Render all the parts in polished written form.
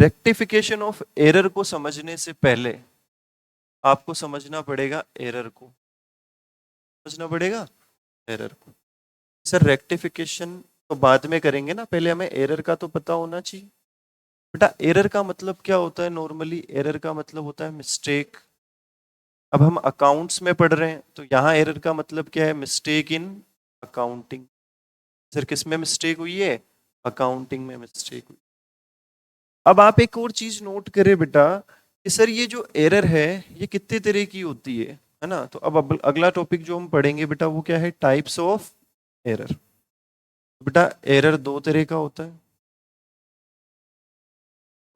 Rectification of error को समझने से पहले आपको समझना पड़ेगा एरर को, समझना पड़ेगा एरर को। सर रेक्टिफिकेशन तो बाद में करेंगे ना, पहले हमें एरर का तो पता होना चाहिए। बेटा एरर का मतलब क्या होता है? नॉर्मली एरर का मतलब होता है मिस्टेक। अब हम अकाउंट्स में पढ़ रहे हैं तो यहाँ एरर का मतलब क्या है? Mistake in accounting. सर किस में मिस्टेक हुई है? अकाउंटिंग में मिस्टेक हुई। अब आप एक और चीज नोट करें बेटा कि सर ये जो एरर है ये कितने तरह की होती है ना। तो अब अगला टॉपिक जो हम पढ़ेंगे बेटा वो क्या है? Types of error. बेटा एरर दो तरह का होता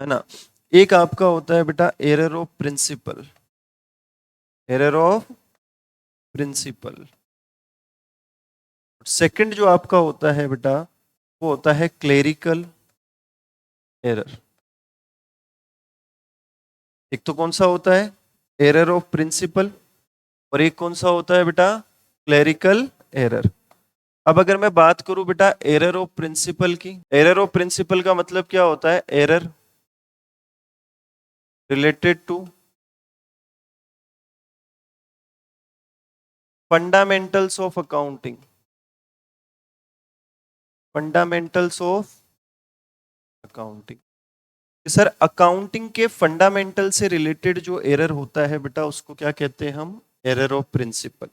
है ना। एक आपका होता है बेटा error of principle, error of principle. Second जो आपका होता है बेटा वो होता है क्लेरिकल एरर। एक तो कौन सा होता है? Error of principle. और एक कौन सा होता है बेटा? Clerical error. अब अगर मैं बात करूं बेटा एरर ऑफ प्रिंसिपल की, एरर ऑफ प्रिंसिपल का मतलब क्या होता है? Error related to fundamentals of accounting, fundamentals of accounting. Sir accounting के फंडामेंटल से रिलेटेड जो एरर होता है बेटा उसको क्या कहते हैं हम? Error of principle.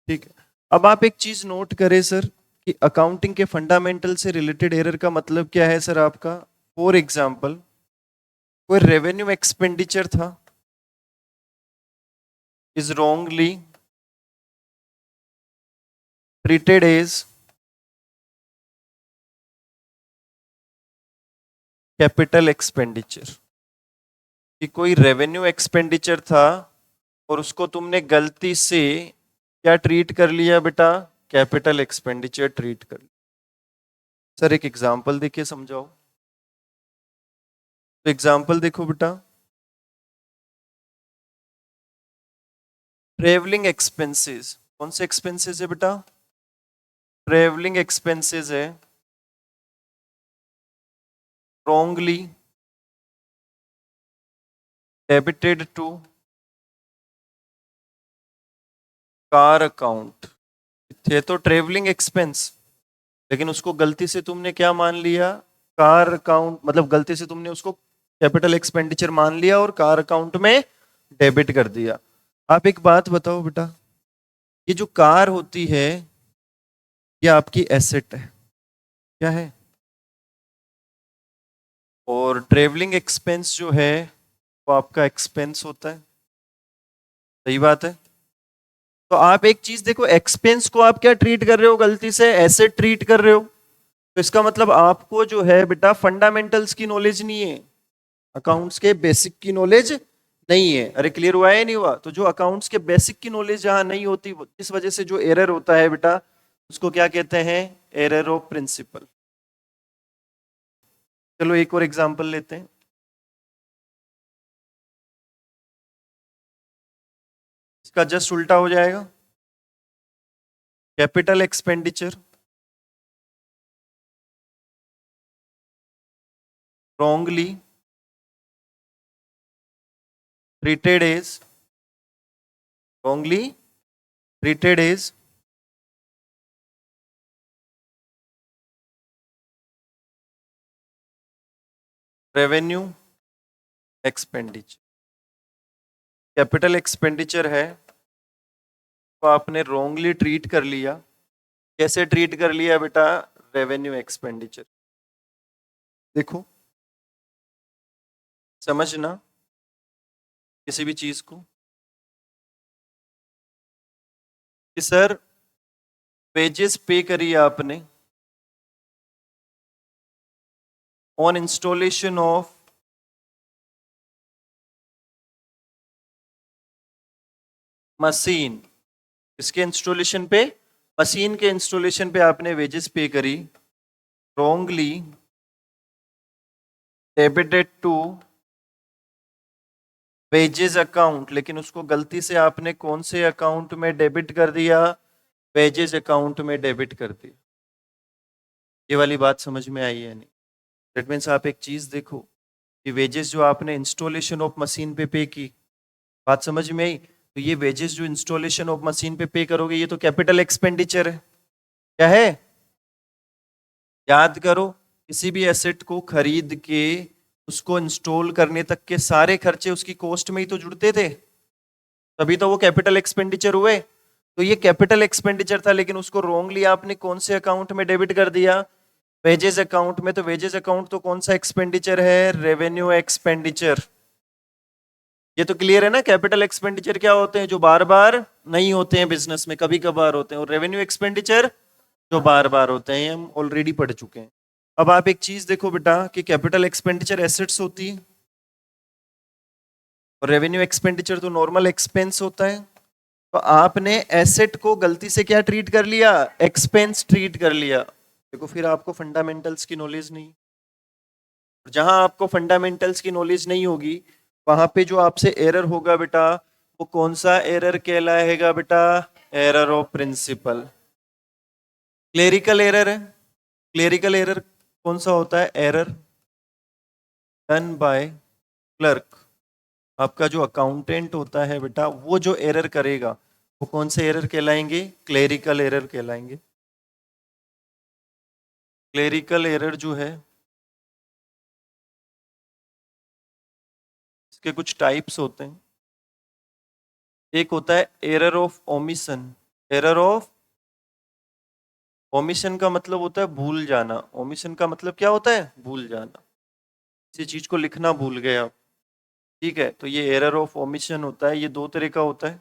ठीक है। अब आप एक चीज नोट करें सर कि अकाउंटिंग के फंडामेंटल से रिलेटेड एरर का मतलब क्या है सर आपका? फॉर एग्जाम्पल कोई रेवेन्यू एक्सपेंडिचर था, is wrongly treated as capital expenditure. कि कोई रेवेन्यू एक्सपेंडिचर था और उसको तुमने गलती से क्या ट्रीट कर लिया बेटा? कैपिटल एक्सपेंडिचर ट्रीट कर लिया। सर एक एग्जांपल देखिए समझाओ। तो एग्जांपल देखो बेटा, ट्रेवलिंग एक्सपेंसेस। कौन से एक्सपेंसेस है बेटा? ट्रेवलिंग एक्सपेंसेस है, wrongly debited to car account. थे तो ट्रेवलिंग एक्सपेंस, लेकिन उसको गलती से तुमने क्या मान लिया? कार अकाउंट, मतलब गलती से तुमने उसको कैपिटल एक्सपेंडिचर मान लिया और कार अकाउंट में डेबिट कर दिया। आप एक बात बताओ बेटा, ये जो कार होती है ये आपकी एसेट है, क्या है? और ट्रेवलिंग एक्सपेंस जो है वो आपका एक्सपेंस होता है। सही बात है। तो आप एक चीज देखो, एक्सपेंस को आप क्या ट्रीट कर रहे हो? गलती से एसेट ट्रीट कर रहे हो। तो इसका मतलब आपको जो है बेटा फंडामेंटल्स की नॉलेज नहीं है, अकाउंट्स के बेसिक की नॉलेज नहीं है। अरे क्लियर हुआ है नहीं हुआ? तो जो अकाउंट्स के बेसिक की नॉलेज जहां नहीं होती इस वजह से जो एरर होता है बेटा उसको क्या कहते हैं? Error of principle. चलो एक और एग्जांपल लेते हैं। इसका जस्ट उल्टा हो जाएगा। Capital expenditure wrongly treated as, wrongly treated as revenue expenditure. Capital expenditure है तो आपने रॉन्गली ट्रीट कर लिया। कैसे ट्रीट कर लिया बेटा? Revenue expenditure. देखो समझना किसी भी चीज को कि सर वेजेस पे करी आपने ऑन इंस्टॉलेशन ऑफ मशीन। इसके इंस्टॉलेशन पे, मशीन के इंस्टॉलेशन पे आपने वेजेस पे करी, wrongly debited to wages account. लेकिन उसको गलती से आपने कौन से अकाउंट में डेबिट कर दिया? वेजेस अकाउंट में डेबिट कर दिया। ये वाली बात समझ में आई है नहीं? दैट मीन्स आप एक चीज देखो कि वेजेस जो आपने इंस्टॉलेशन ऑफ मशीन पे की, बात समझ में आई? तो ये वेजेस जो इंस्टॉलेशन ऑफ मशीन पे करोगे ये तो कैपिटल एक्सपेंडिचर है। क्या है? याद करो, किसी भी एसेट को खरीद के उसको इंस्टॉल करने तक के सारे खर्चे उसकी कॉस्ट में ही तो जुड़ते थे, तभी तो वो कैपिटल एक्सपेंडिचर हुए। तो ये कैपिटल एक्सपेंडिचर था, लेकिन उसको रोंगली आपने कौन से अकाउंट में डेबिट कर दिया? वेजेस अकाउंट में। तो वेजेस अकाउंट तो कौन सा एक्सपेंडिचर है? Revenue expenditure. ये तो क्लियर है ना? कैपिटल एक्सपेंडिचर क्या होते हैं? जो बार बार नहीं होते हैं बिजनेस में, कभी कभार होते हैं। और रेवेन्यू एक्सपेंडिचर जो बार बार होते हैं, हम ऑलरेडी पढ़ चुके हैं। अब आप एक चीज देखो बेटा कि कैपिटल एक्सपेंडिचर एसेट्स होती है और रेवेन्यू एक्सपेंडिचर तो नॉर्मल एक्सपेंस होता है। तो आपने एसेट को गलती से क्या ट्रीट कर लिया? एक्सपेंस ट्रीट कर लिया। देखो फिर आपको फंडामेंटल्स की नॉलेज नहीं। जहां आपको फंडामेंटल्स की नॉलेज नहीं होगी, वहां पे जो आपसे एरर होगा बेटा, वो कौन सा एरर कहलाएगा बेटा? Error of principle. Clerical error है। क्लेरिकल एरर कौन सा होता है? Error done by clerk. आपका जो अकाउंटेंट होता है बेटा, वो जो एरर करेगा वो कौन से एरर कहलाएंगे? क्लेरिकल एरर कहलाएंगे। क्लेरिकल एरर जो है, इसके कुछ टाइप्स होते हैं। एक होता है error of omission. Error of omission का मतलब होता है भूल जाना। ओमिशन का मतलब क्या होता है? भूल जाना। किसी चीज को लिखना भूल गए आप, ठीक है, तो ये एरर ऑफ ओमिशन होता है। ये दो तरह का होता है।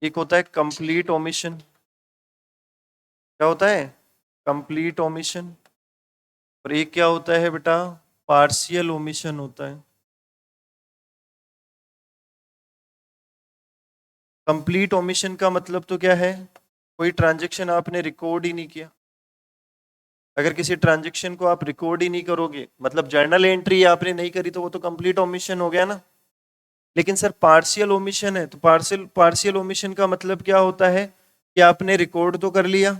एक होता है कंप्लीट ओमिशन। क्या होता है? Complete omission. और एक क्या होता है बेटा? पार्शियल ओमिशन होता है। कंप्लीट ओमिशन का मतलब तो क्या है? कोई ट्रांजैक्शन आपने रिकॉर्ड ही नहीं किया। अगर किसी ट्रांजैक्शन को आप रिकॉर्ड ही नहीं करोगे, मतलब जर्नल एंट्री आपने नहीं करी, तो वो तो कंप्लीट ओमिशन हो गया ना। लेकिन सर पार्शियल ओमिशन है, तो पार्शियल पार्शियल ओमिशन का मतलब क्या होता है? कि आपने रिकॉर्ड तो कर लिया,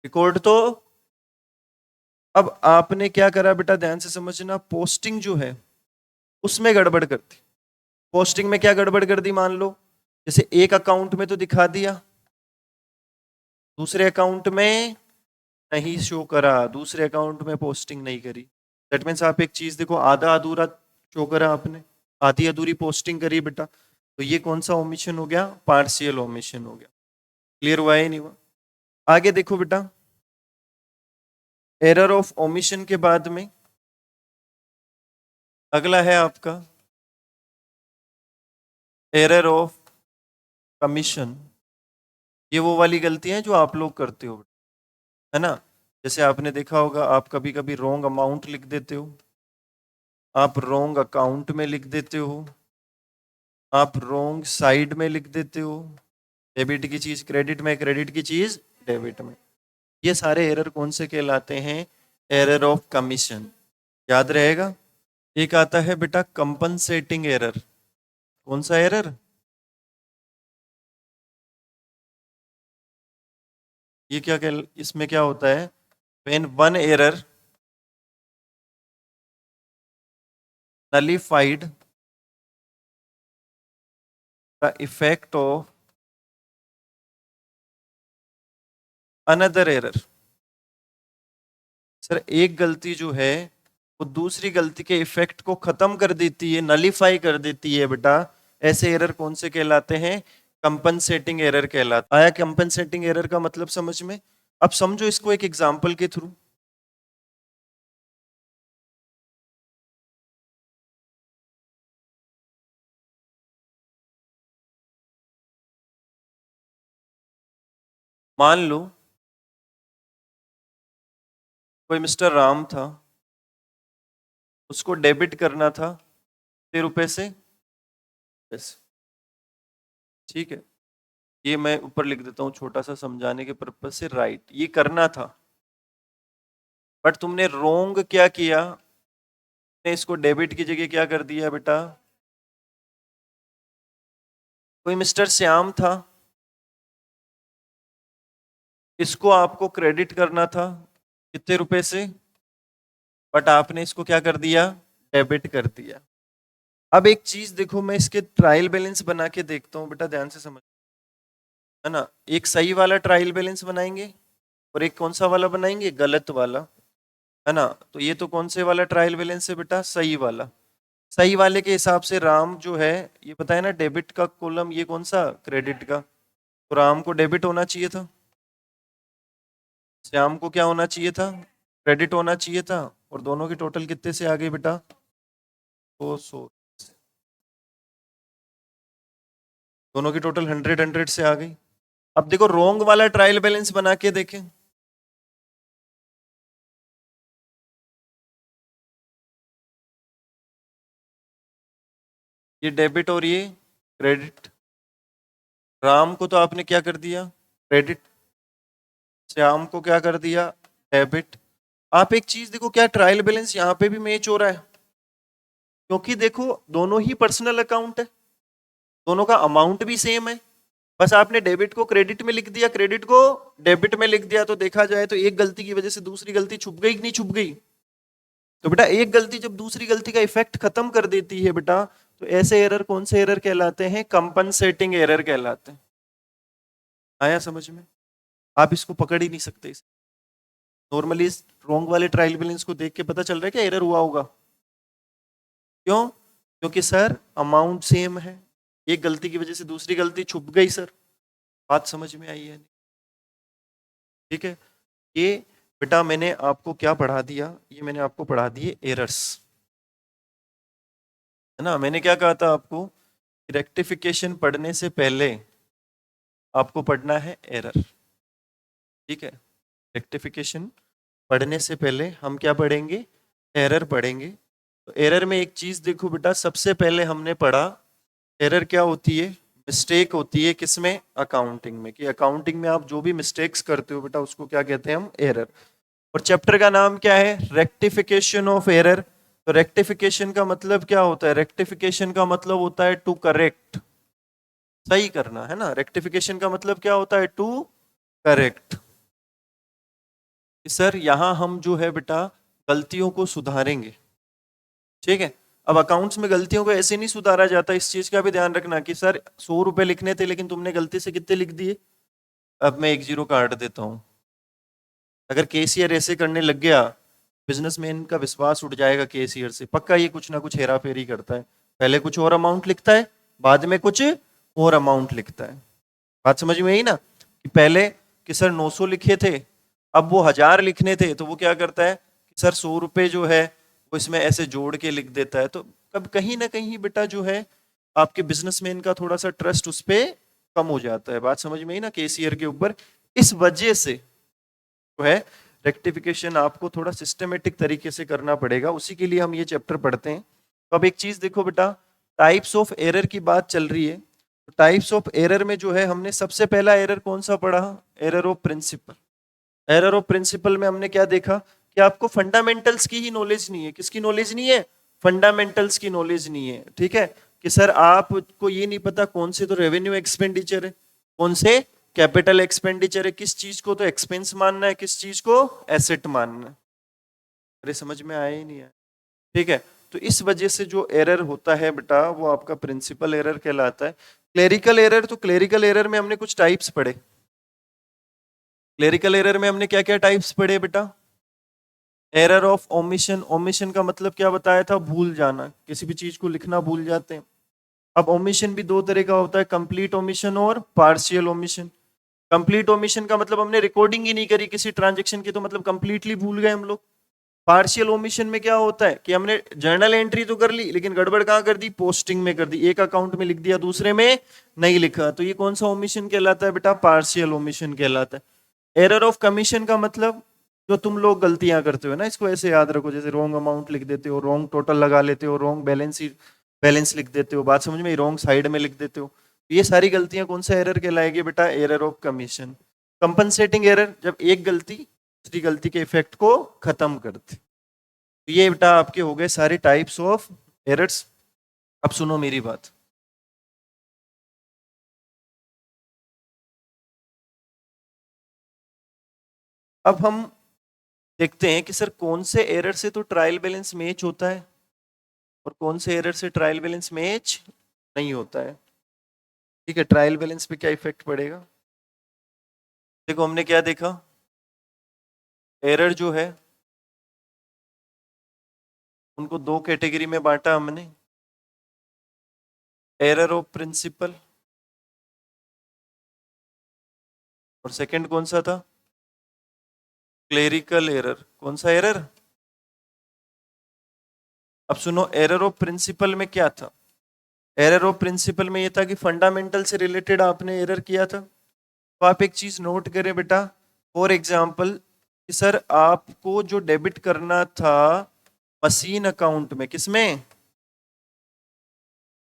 रिकॉर्ड तो, अब आपने क्या करा बेटा? ध्यान से समझना, पोस्टिंग जो है उसमें गड़बड़ कर दी। पोस्टिंग में क्या गड़बड़ कर दी? मान लो जैसे एक अकाउंट में तो दिखा दिया, दूसरे अकाउंट में नहीं शो करा, दूसरे अकाउंट में पोस्टिंग नहीं करी। दैट मीन्स आप एक चीज देखो, आधा अधूरा शो करा आपने, आधी अधूरी पोस्टिंग करी बेटा, तो ये कौन सा ओमिशन हो गया? पार्शियल ओमिशन हो गया। क्लियर हुआ है नहीं हुआ? आगे देखो बेटा, एरर ऑफ ओमिशन के बाद में अगला है आपका एरर ऑफ कमीशन। ये वो वाली गलतियां हैं जो आप लोग करते हो, है ना? जैसे आपने देखा होगा, आप कभी कभी रॉन्ग अमाउंट लिख देते हो, आप रॉन्ग अकाउंट में लिख देते हो, आप रॉन्ग साइड में लिख देते हो। डेबिट की चीज क्रेडिट में, क्रेडिट की चीज डेबिट में। ये सारे एरर कौन से कहलाते हैं? Error of commission. याद रहेगा। एक आता है बेटा कंपनसेटिंग एरर। कौन सा एरर? ये क्या इसमें क्या होता है? When one error nullified the effect of another error. Sir एक गलती जो है वो दूसरी गलती के इफेक्ट को खत्म कर देती है, नलीफाई कर देती है बेटा। ऐसे एरर कौन से कहलाते हैं? कंपनसेटिंग एरर कहलाता है। आया कंपनसेटिंग एरर का मतलब समझ में? अब समझो इसको एक एग्जांपल के थ्रू। मान लो कोई मिस्टर राम था, उसको डेबिट करना था 6 रुपए से पैसे, ठीक है। ये मैं ऊपर लिख देता हूँ छोटा सा समझाने के पर्पज से, राइट, ये करना था। बट तुमने रोंग क्या किया? ने इसको डेबिट की जगह क्या कर दिया बेटा? कोई मिस्टर श्याम था, इसको आपको क्रेडिट करना था कितने रुपए से, बट आपने इसको क्या कर दिया, डेबिट कर दिया। अब एक चीज देखो, मैं इसके ट्रायल बैलेंस बना के देखता हूँ, बेटा ध्यान से समझ, है ना। एक सही वाला ट्रायल बैलेंस बनाएंगे और एक कौन सा वाला बनाएंगे, गलत वाला, है ना। तो ये तो कौन से वाला ट्रायल बैलेंस है बेटा, सही वाला। सही वाले के हिसाब से राम जो है, ये पता है ना डेबिट का कॉलम, ये कौन सा, क्रेडिट का। तो राम को डेबिट होना चाहिए था, श्याम को क्या होना चाहिए था, क्रेडिट होना चाहिए था। और दोनों की टोटल कितने से आ गई बेटा, 200। दोनों की टोटल 100 से आ गई। अब देखो रोंग वाला ट्रायल बैलेंस बना के देखें। ये डेबिट और ये क्रेडिट। राम को तो आपने क्या कर दिया, क्रेडिट। श्याम को क्या कर दिया, डेबिट। आप एक चीज देखो, क्या ट्रायल बैलेंस यहाँ पे भी मैच हो रहा है, क्योंकि देखो दोनों ही पर्सनल अकाउंट है, दोनों का अमाउंट भी सेम है। बस आपने डेबिट को क्रेडिट में लिख दिया, क्रेडिट को डेबिट में लिख दिया। तो देखा जाए तो एक गलती की वजह से दूसरी गलती छुप गई कि नहीं छुप गई। तो बेटा एक गलती जब दूसरी गलती का इफेक्ट खत्म कर देती है बेटा, तो ऐसे एरर कौन से एरर कहलाते हैं, कंपनसेटिंग एरर कहलाते हैं। आया समझ में, आप इसको पकड़ ही नहीं सकते। नॉर्मली रॉन्ग वाले ट्रायल बैलेंस को देख के पता चल रहा है क्या एरर हुआ होगा, क्यों, क्योंकि सर अमाउंट सेम है, एक गलती की वजह से दूसरी गलती छुप गई सर। बात समझ में आई है, ठीक है। ये बेटा मैंने आपको क्या पढ़ा दिया, ये मैंने आपको पढ़ा दिए एरर्स, है ना। मैंने क्या कहा था आपको, रेक्टिफिकेशन पढ़ने से पहले आपको पढ़ना है एरर, ठीक है। रेक्टिफिकेशन पढ़ने से पहले हम क्या पढ़ेंगे, एरर पढ़ेंगे। तो एरर में एक चीज देखो बेटा, सबसे पहले हमने पढ़ा एरर क्या होती है, मिस्टेक होती है किसमें, अकाउंटिंग में। कि अकाउंटिंग में आप जो भी मिस्टेक्स करते हो बेटा उसको क्या कहते हैं हम, एरर। और चैप्टर का नाम क्या है, रेक्टिफिकेशन ऑफ एरर। तो रेक्टिफिकेशन का मतलब क्या होता है, रेक्टिफिकेशन का मतलब होता है टू करेक्ट, सही करना, है ना। रेक्टिफिकेशन का मतलब क्या होता है, टू करेक्ट। सर यहां हम जो है बेटा गलतियों को सुधारेंगे, ठीक है। अब अकाउंट्स में गलतियों को ऐसे नहीं सुधारा जाता, इस चीज का भी ध्यान रखना कि सर 100 रुपए लिखने थे लेकिन तुमने गलती से कितने लिख दिए, अब मैं एक जीरो काट देता हूं। अगर केसीआर ऐसे करने लग गया, बिजनेसमैन का विश्वास उठ जाएगा केसीआर से, पक्का ये कुछ ना कुछ हेरा फेरी करता है। पहले कुछ और अमाउंट लिखता है, बाद में कुछ और अमाउंट लिखता है। बात समझ में आई ना, कि पहले कि सर 900 लिखे थे, अब वो 1000 लिखने थे, तो वो क्या करता है कि सर 100 रुपए जो है वो इसमें ऐसे जोड़ के लिख देता है। तो कब कहीं ना कहीं बेटा जो है आपके बिजनेसमैन का थोड़ा सा ट्रस्ट उस पर कम हो जाता है। बात समझ में आई ना, केसीआर के ऊपर। इस वजह से जो है रेक्टिफिकेशन आपको थोड़ा सिस्टमेटिक तरीके से करना पड़ेगा, उसी के लिए हम ये चैप्टर पढ़ते हैं। तो अब एक चीज देखो बेटा, टाइप्स ऑफ एरर की बात चल रही है। तो टाइप्स ऑफ एरर में जो है हमने सबसे पहला एरर कौन सा पढ़ा, error of principle. Error of principle में हमने क्या देखा कि आपको फंडामेंटल्स की ही नॉलेज नहीं है। किसकी नॉलेज नहीं है, फंडामेंटल्स की नॉलेज नहीं है, ठीक है। कि सर आपको ये नहीं पता कौन से तो रेवेन्यू एक्सपेंडिचर है, कौन से कैपिटल एक्सपेंडिचर है, किस चीज को तो एक्सपेंस मानना है, किस चीज को एसेट मानना है। अरे समझ में आया ही नहीं है, ठीक है। तो इस वजह से जो एरर होता है बेटा वो आपका प्रिंसिपल एरर कहलाता है। क्लेरिकल एरर, तो क्लेरिकल एरर में हमने कुछ टाइप्स पढ़े। क्लेरिकल एरर में हमने क्या क्या टाइप्स पढ़े बेटा, एरर ऑफ ओमिशन। ओमिशन का मतलब क्या बताया था, भूल जाना, किसी भी चीज को लिखना भूल जाते हैं। अब ओमिशन भी दो तरह का होता है, कंप्लीट ओमिशन और पार्शियल ओमिशन। कंप्लीट ओमिशन का मतलब हमने रिकॉर्डिंग ही नहीं करी किसी ट्रांजेक्शन की, तो मतलब कंप्लीटली भूल गए हम लोग। पार्शियल ओमिशन में क्या होता है कि हमने जर्नल एंट्री तो कर ली लेकिन गड़बड़ कहाँ कर दी, पोस्टिंग में कर दी, एक अकाउंट में लिख दिया दूसरे में नहीं लिखा। तो ये कौन सा ओमिशन कहलाता है बेटा, पार्शियल ओमिशन कहलाता है। एरर ऑफ कमीशन का मतलब जो तुम लोग गलतियां करते हो ना, इसको ऐसे याद रखो, जैसे रॉन्ग अमाउंट लिख देते हो, रॉन्ग टोटल लगा लेते हो, रॉन्ग बैलेंस लिख देते हो, बात समझ में, रॉन्ग साइड में लिख देते हो। ये सारी गलतियां कौन सा एरर कहलाएगी बेटा, error of commission. Compensating error, जब एक गलती दूसरी गलती के इफेक्ट को खत्म करती। तो ये बेटा आपके हो गए सारे टाइप्स ऑफ एरर्स। अब सुनो मेरी बात, अब हम देखते हैं कि सर कौन से एरर से तो ट्रायल बैलेंस मैच होता है और कौन से एरर से ट्रायल बैलेंस मैच नहीं होता है। ठीक है, ट्रायल बैलेंस पे क्या इफेक्ट पड़ेगा? देखो हमने क्या देखा, एरर जो है उनको दो कैटेगरी में बांटा हमने, एरर ऑफ प्रिंसिपल और सेकंड कौन सा था? Clerical error. कौन सा एरर? अब सुनो, एरर ऑफ प्रिंसिपल में क्या था? एरर ऑफ प्रिंसिपल में ये था कि फंडामेंटल से रिलेटेड आपने एरर किया था। तो आप एक चीज नोट करें बेटा, फॉर एग्जाम्पल कि सर आपको जो डेबिट करना था मशीन अकाउंट में, किसमें?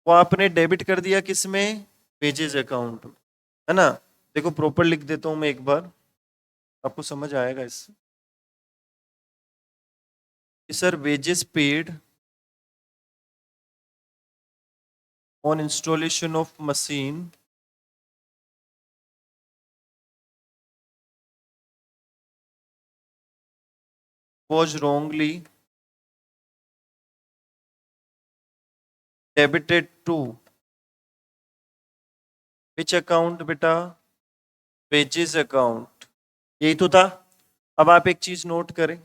वो आपने डेबिट कर दिया किसमें? वेजेज अकाउंट में, है ना? देखो प्रॉपर लिख देता हूं मैं एक बार, आपको समझ आएगा इससे कि sir wages paid on installation of machine was wrongly debited to which account बेटा? Wages account. यही तो था। अब आप एक चीज नोट करें,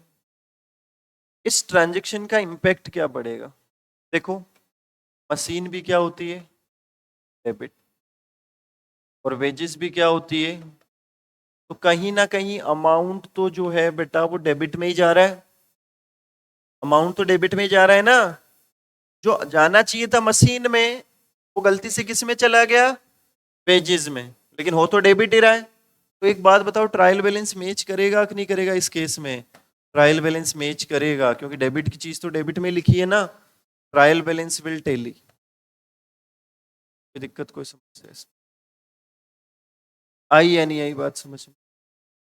इस ट्रांजैक्शन का इंपैक्ट क्या पड़ेगा? देखो मशीन भी क्या होती है? डेबिट। और वेजेस भी क्या होती है? तो कहीं ना कहीं अमाउंट तो जो है बेटा वो डेबिट में ही जा रहा है। अमाउंट तो डेबिट में ही जा रहा है ना। जो जाना चाहिए था मशीन में वो गलती से किस में चला गया? वेजेस में। लेकिन हो तो डेबिट ही रहा है। तो एक बात बताओ, ट्रायल बैलेंस मैच करेगा कि नहीं करेगा? इस केस में ट्रायल बैलेंस मैच करेगा, क्योंकि डेबिट की चीज तो डेबिट में लिखी है ना। Trial balance will tally. कोई दिक्कत, कोई समस्या आई या नहीं आई बात समझ में?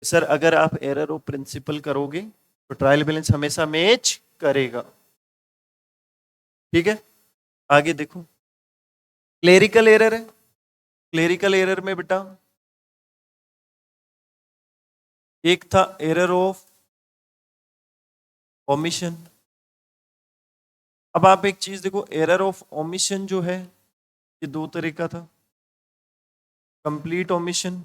सर अगर आप एरर ऑफ प्रिंसिपल करोगे तो ट्रायल बैलेंस हमेशा मैच करेगा। ठीक है, आगे देखो, क्लेरिकल एरर है। क्लेरिकल एरर में बेटा एक था एरर ऑफ ओमिशन। अब आप एक चीज देखो, एरर ऑफ ओमिशन जो है ये दो तरह का था, कंप्लीट ओमिशन,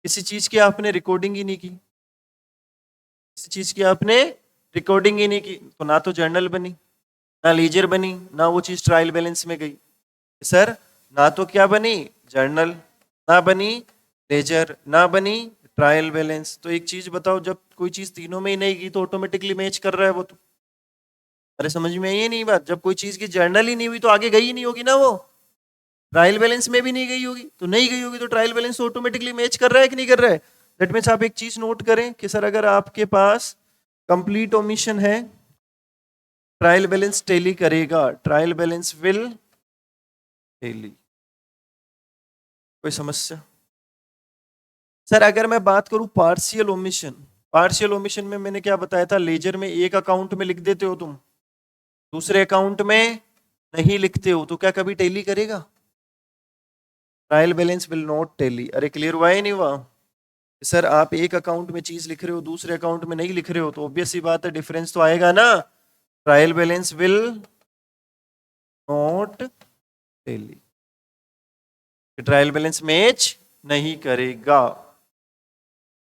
किसी चीज की आपने रिकॉर्डिंग ही नहीं की, किसी चीज की आपने रिकॉर्डिंग ही नहीं की, तो ना तो जर्नल बनी ना लीजर बनी ना वो चीज ट्रायल बैलेंस में गई। सर ना तो क्या बनी? जर्नल, ना बनी लेजर, ना बनी ट्रायल बैलेंस। तो एक चीज बताओ, जब कोई चीज तीनों में ही नहीं गई तो ऑटोमेटिकली मैच कर रहा है वो तो। अरे समझ में आई है नहीं बात? जब कोई चीज की जर्नल ही नहीं हुई तो आगे गई ही नहीं होगी ना वो। ट्रायल बैलेंस में भी नहीं गई होगी, तो नहीं गई होगी तो ट्रायल बैलेंस ऑटोमेटिकली मैच कर रहा है कि नहीं कर रहा है? दैट मीन्स आप एक चीज नोट करें कि सर अगर आपके पास कंप्लीट ओमिशन है, ट्रायल बैलेंस टेली करेगा, ट्रायल बैलेंस विल टेली। कोई समस्या? सर अगर मैं बात करूं पार्शियल ओमिशन, पार्शियल ओमिशन में मैंने क्या बताया था, लेजर में एक अकाउंट में लिख देते हो तुम, दूसरे अकाउंट में नहीं लिखते हो, तो क्या कभी टेली करेगा? Trial balance will not tally. अरे क्लियर हुआ है नहीं हुआ? सर आप एक अकाउंट में चीज लिख रहे हो दूसरे अकाउंट में नहीं लिख रहे हो, तो ऑब्वियस सी बात है डिफरेंस तो आएगा ना। Trial balance will not tally, trial balance match नहीं करेगा।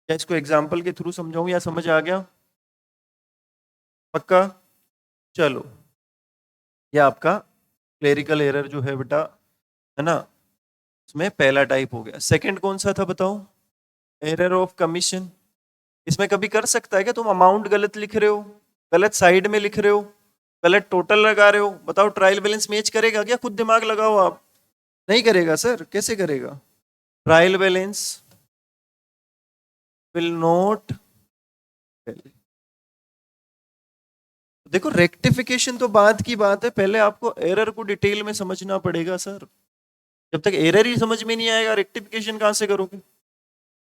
क्या इसको एग्जाम्पल के थ्रू समझाऊं या समझ आ गया? पक्का? चलो, ये आपका क्लेरिकल एरर जो है बेटा, है ना, इसमें पहला टाइप हो गया। सेकंड कौन सा था बताओ? Error of commission. इसमें कभी कर सकता है क्या तुम अमाउंट गलत लिख रहे हो, गलत साइड में लिख रहे हो, गलत टोटल लगा रहे हो? बताओ ट्रायल बैलेंस मैच करेगा क्या? खुद दिमाग लगाओ आप। नहीं करेगा सर, कैसे करेगा? Trial balance will not. देखो रेक्टिफिकेशन तो बाद की बात है, पहले आपको एरर को डिटेल में समझना पड़ेगा सर। जब तक एरर ही समझ में नहीं आएगा रेक्टिफिकेशन कहां से करोगे?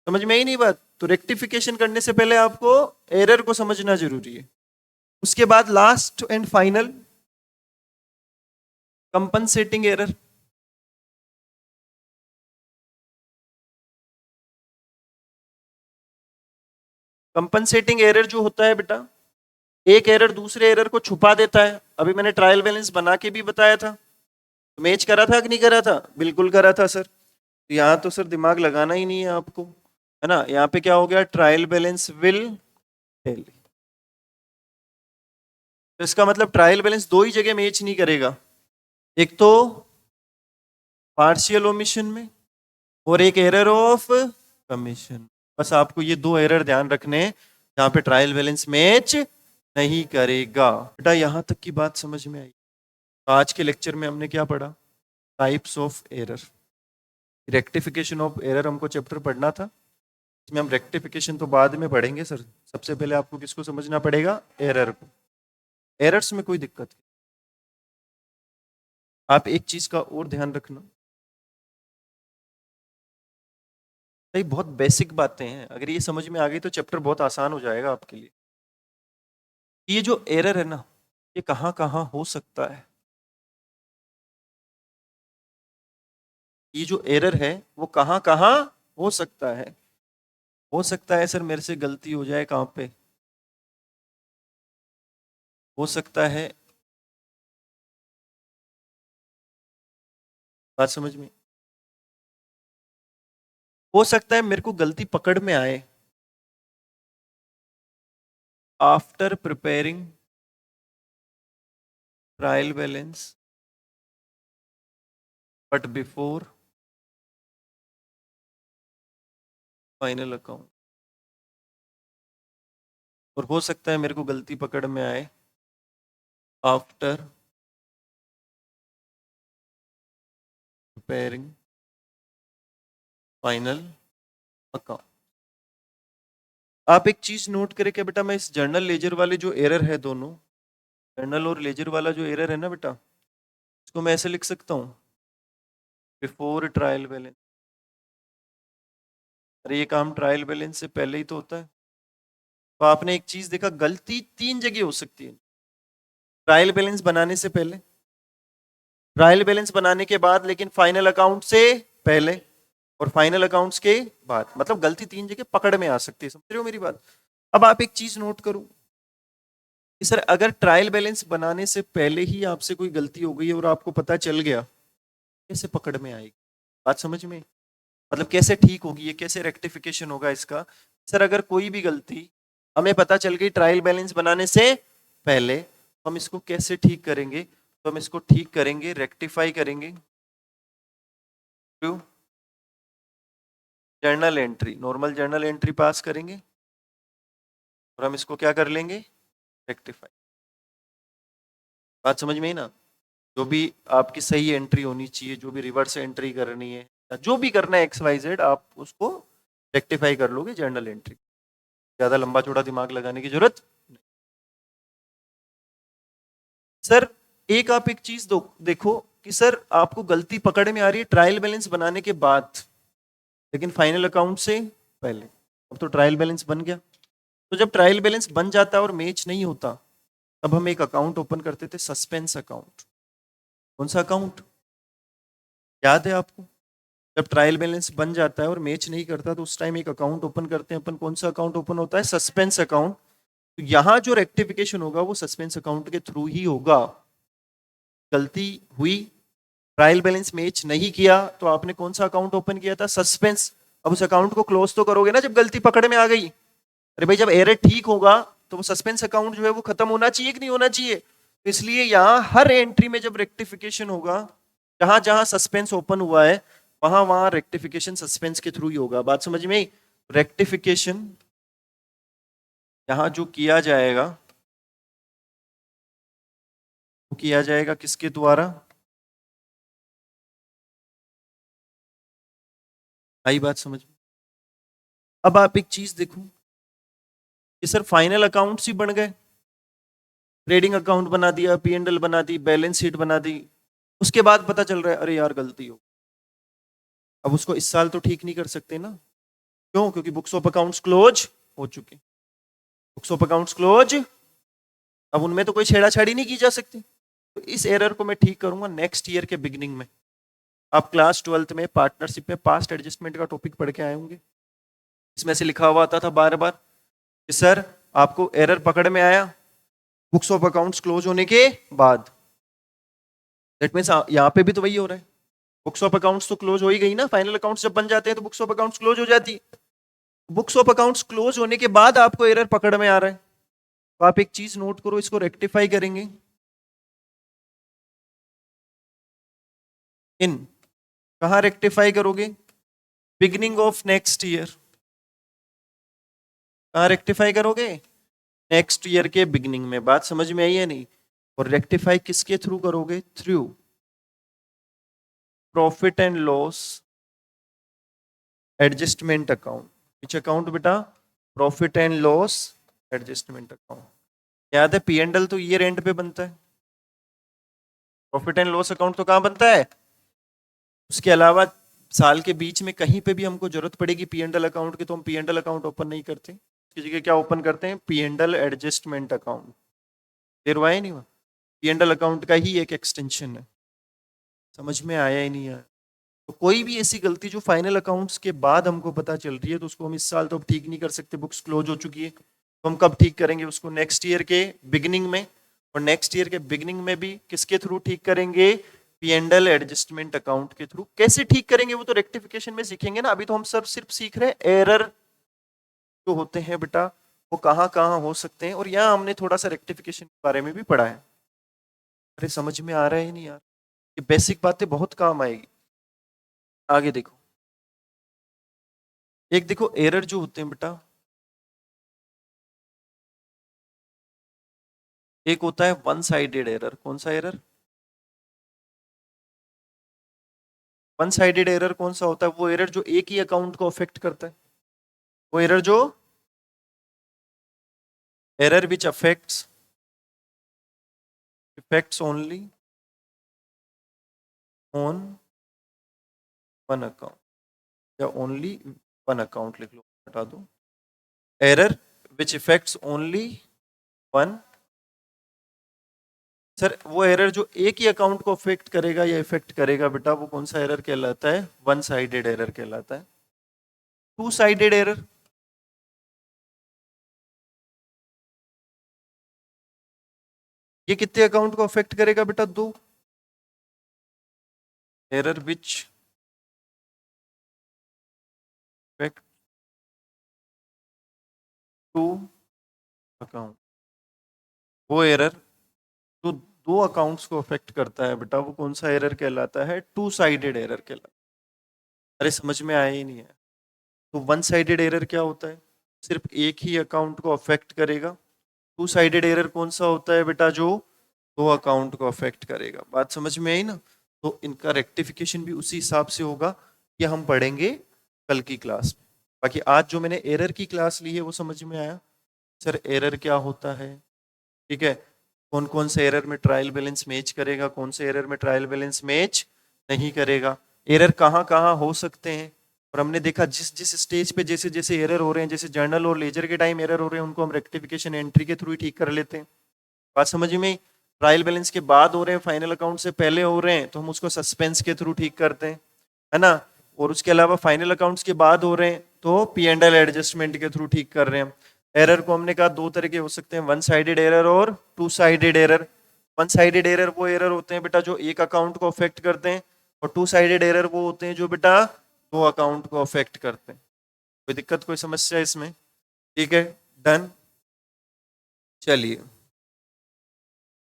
समझ में ही नहीं बात? तो रेक्टिफिकेशन करने से पहले आपको एरर को समझना जरूरी है। उसके बाद last and final, compensating error. Compensating error जो होता है बेटा, एक एरर दूसरे एरर को छुपा देता है। अभी मैंने ट्रायल बैलेंस बना के भी बताया था, तो मैच करा था कि नहीं करा था? बिल्कुल करा था सर। तो यहाँ तो सर दिमाग लगाना ही नहीं है आपको, है ना। यहाँ पे क्या हो गया, ट्रायल बैलेंस विल टेल। तो इसका मतलब ट्रायल बैलेंस दो ही जगह मैच नहीं करेगा, एक तो पार्शियल ओमिशन में और एक एरर ऑफ कमीशन। बस आपको ये दो एरर ध्यान रखने हैं जहां पे ट्रायल बैलेंस मैच नहीं करेगा। बेटा यहां तक की बात समझ में आई? तो आज के लेक्चर में हमने क्या पढ़ा? Types of error. Rectification of error हमको चैप्टर पढ़ना था, इसमें हम रेक्टिफिकेशन तो बाद में पढ़ेंगे सर। सबसे पहले आपको किसको समझना पड़ेगा? एरर को। एरर्स में कोई दिक्कत नहीं। आप एक चीज का और ध्यान रखना, ये बहुत बेसिक बातें हैं, अगर ये समझ में आ गई तो चैप्टर बहुत आसान हो जाएगा आपके लिए। ये जो एरर है ना, ये कहाँ कहाँ हो सकता है? ये जो एरर है वो कहाँ कहाँ हो सकता है? हो सकता है सर मेरे से गलती हो जाए कहाँ पे? हो सकता है, बात समझ में? हो सकता है मेरे को गलती पकड़ में आए after preparing trial balance but before final account. और हो सकता है मेरे को गलती पकड़ में आए आफ्टर प्रिपेयरिंग फाइनल अकाउंट। आप एक चीज नोट करें क्या बेटा, मैं इस जर्नल लेजर वाले जो एरर है, दोनों जर्नल और लेजर वाला जो एरर है ना बेटा, इसको मैं ऐसे लिख सकता हूँ, बिफोर ट्रायल बैलेंस। अरे ये काम ट्रायल बैलेंस से पहले ही तो होता है। तो आपने एक चीज देखा, गलती तीन जगह हो सकती है। ट्रायल बैलेंस बनाने से पहले, ट्रायल बैलेंस बनाने के बाद, लेकिन फाइनल अकाउंट से पहले, और फाइनल अकाउंट्स के बाद। मतलब गलती तीन जगह पकड़ में आ सकती है, समझ रहे हो मेरी बात? अब आप एक चीज नोट करो कि सर अगर ट्रायल बैलेंस बनाने से पहले ही आपसे कोई गलती हो गई और आपको पता चल गया, कैसे पकड़ में आएगी? बात समझ में? मतलब कैसे ठीक होगी ये, कैसे रेक्टिफिकेशन होगा इसका? सर अगर कोई भी गलती हमें पता चल गई ट्रायल बैलेंस बनाने से पहले, तो हम इसको कैसे ठीक करेंगे? तो हम इसको ठीक करेंगे, रेक्टिफाई करेंगे through journal entry. Normal journal entry पास करेंगे और हम इसको क्या कर लेंगे? रेक्टिफाई। बात समझ में ही ना? जो भी आपकी सही एंट्री होनी चाहिए, जो भी रिवर्स एंट्री करनी है, जो भी करना है एक्स वाई जेड, आप उसको रेक्टिफाई कर लोगे जर्नल एंट्री। ज्यादा लंबा चौड़ा दिमाग लगाने की जरूरत नहीं। सर एक आप एक चीज देखो कि सर आपको गलती पकड़ में आ रही है ट्रायल बैलेंस बनाने के बाद, लेकिन फाइनल अकाउंट से पहले। अब तो ट्रायल बैलेंस बन गया, तो जब ट्रायल बैलेंस बन जाता है और मैच नहीं होता, तब हम एक अकाउंट ओपन करते थे, सस्पेंस अकाउंट। कौन सा अकाउंट याद है आपको? जब ट्रायल बैलेंस बन जाता है और मैच नहीं करता, तो उस टाइम एक अकाउंट ओपन करते हैं अपन। कौन सा अकाउंट ओपन होता है? Suspense account. तो यहां जो रेक्टिफिकेशन होगा वो सस्पेंस अकाउंट के थ्रू ही होगा। गलती हुई, ट्रायल बैलेंस मैच नहीं किया, तो आपने कौन सा अकाउंट ओपन किया था? सस्पेंस। अब उस अकाउंट को क्लोज तो करोगे ना जब गलती पकड़ में आ गई। अरे भाई जब एरर ठीक होगा तो वो सस्पेंस अकाउंट जो है वो खत्म होना चाहिए कि नहीं होना चाहिए? तो इसलिए यहां हर एंट्री में जब रेक्टिफिकेशन होगा, जहां जहां सस्पेंस ओपन हुआ है, वहां वहां रेक्टिफिकेशन सस्पेंस के थ्रू ही होगा। बात समझ में? रेक्टिफिकेशन यहां जो किया जाएगा, वो किया जाएगा किसके द्वारा? आई बात समझ में? अब आप एक चीज देखो कि सर फाइनल अकाउंट्स ही बन गए, ट्रेडिंग अकाउंट बना दिया, P&L बना दी, बैलेंस शीट बना दी, उसके बाद पता चल रहा है अरे यार गलती हो। अब उसको इस साल तो ठीक नहीं कर सकते ना, क्यों? क्योंकि बुक्स ऑफ अकाउंट्स क्लोज हो चुके। बुक्स ऑफ अकाउंट्स क्लोज, अब उनमें तो कोई छेड़ाछाड़ी नहीं की जा सकती। तो इस एरर को मैं ठीक करूंगा नेक्स्ट ईयर के बिगिनिंग में। आप क्लास 12th में पार्टनरशिप में पास्ट एडजस्टमेंट का टॉपिक पढ़ के आए होंगे, इसमें से लिखा हुआ आता था बार बार कि सर आपको एरर पकड़ में आया बुक्स ऑफ अकाउंट्स क्लोज होने के बाद। दैट मीन्स यहाँ पे भी तो वही हो रहा है, बुक्स ऑफ अकाउंट्स तो क्लोज हो ही गई ना, फाइनल अकाउंट्स जब बन जाते हैं तो बुक्स ऑफ अकाउंट्स क्लोज हो जाती है। बुक्स ऑफ अकाउंट्स क्लोज होने के बाद आपको एरर पकड़ में आ रहा है, तो आप एक चीज नोट करो, इसको रेक्टिफाई करेंगे इन, कहां रेक्टिफाई करोगे, बिगिनिंग ऑफ नेक्स्ट ईयर। कहां रेक्टिफाई करोगे, नेक्स्ट ईयर के बिगिनिंग में। बात समझ में आई है नहीं? और रेक्टिफाई किसके थ्रू करोगे, through profit and loss adjustment account. Which account बेटा, profit and loss adjustment account. याद है पी एंड एल तो ईयर एंड पे बनता है, प्रॉफिट एंड लॉस अकाउंट तो कहां बनता है, उसके अलावा साल के बीच में कहीं पे भी हमको जरूरत पड़ेगी पी एंड एल अकाउंट की तो हम P and L account open नहीं करते, उसकी जगह क्या ओपन करते हैं, P and L adjustment account. देर हुआ है नहीं हुआ, पी एंड एल अकाउंट का ही एक एक्सटेंशन है। समझ में आया ही नहीं आया? तो कोई भी ऐसी गलती जो फाइनल अकाउंट्स के बाद हमको पता चल रही है तो उसको हम इस साल तो अब ठीक नहीं कर सकते, बुक्स क्लोज हो चुकी है, तो हम कब ठीक करेंगे उसको, नेक्स्ट ईयर के बिगिनिंग में। और नेक्स्ट ईयर के बिगिनिंग में भी किसके थ्रू ठीक करेंगे, P and L adjustment account के थ्रू। कैसे ठीक करेंगे वो तो रेक्टिफिकेशन में सीखेंगे ना, अभी तो हम सब सिर्फ सीख रहे हैं एरर जो होते हैं बेटा वो कहाँ कहाँ हो सकते हैं, और यहाँ हमने थोड़ा सा रेक्टिफिकेशन के बारे में भी पढ़ा है। अरे समझ में आ रहा है नहीं यार, ये बेसिक बातें बहुत काम आएगी। आगे देखो, एक देखो एरर जो होते हैं बेटा, एक होता है वन साइडेड एरर। कौन सा एरर, वन साइडेड एरर कौन सा होता है, वो एरर जो एक ही अकाउंट को अफेक्ट करता है, वो एरर जो error which affects only on one account, या ओनली वन अकाउंट लिख लो, हटा दो, एरर विच इफेक्ट्स ओनली वन। सर वो एरर जो एक ही अकाउंट को अफेक्ट करेगा या इफेक्ट करेगा बेटा, वो कौन सा एरर कहलाता है, वन साइडेड एरर कहलाता है। टू साइडेड एरर, ये कितने अकाउंट को अफेक्ट करेगा बेटा, दो। Error which effect to account, वो एरर जो दो अकाउंट्स को अफेक्ट करता है बेटा, वो कौन सा एरर कहलाता है, टू साइडेड एरर कहलाता है। अरे समझ में आया ही नहीं है? तो वन साइडेड एरर क्या होता है, सिर्फ एक ही अकाउंट को अफेक्ट करेगा। टू साइडेड एरर कौन सा होता है बेटा, जो दो अकाउंट को अफेक्ट करेगा। बात समझ में आई ना? तो इनका रेक्टिफिकेशन भी उसी हिसाब से होगा, कि हम पढ़ेंगे कल की क्लास में। बाकी आज जो मैंने एरर की क्लास ली है वो समझ में आया, सर एरर क्या होता है, ठीक है, कौन कौन से एरर में ट्रायल बैलेंस मैच करेगा, कौन से एरर में ट्रायल बैलेंस मैच नहीं करेगा, एरर कहाँ कहाँ हो सकते हैं। और हमने देखा जिस जिस स्टेज पे जैसे जैसे एरर हो रहे हैं, जैसे जर्नल और लेजर के टाइम एरर हो रहे हैं, उनको हम रेक्टिफिकेशन एंट्री के थ्रू ही ठीक कर लेते हैं। बात समझ में? ट्रायल बैलेंस के बाद हो रहे हैं, फाइनल अकाउंट से पहले हो रहे हैं, तो हम उसको सस्पेंस के थ्रू ठीक करते हैं, है ना। और उसके अलावा फाइनल अकाउंट्स के बाद हो रहे हैं तो पी एंड एल एडजस्टमेंट के थ्रू ठीक कर रहे हैं। एरर को हमने कहा दो तरह के हो सकते हैं, वन साइडेड एरर और two sided error. One sided error वो एरर होते हैं बेटा जो एक अकाउंट को अफेक्ट करते हैं, और टू साइडेड एरर वो होते हैं जो बेटा दो अकाउंट को अफेक्ट करते हैं। कोई दिक्कत, कोई समस्या इसमें? ठीक है, डन। चलिए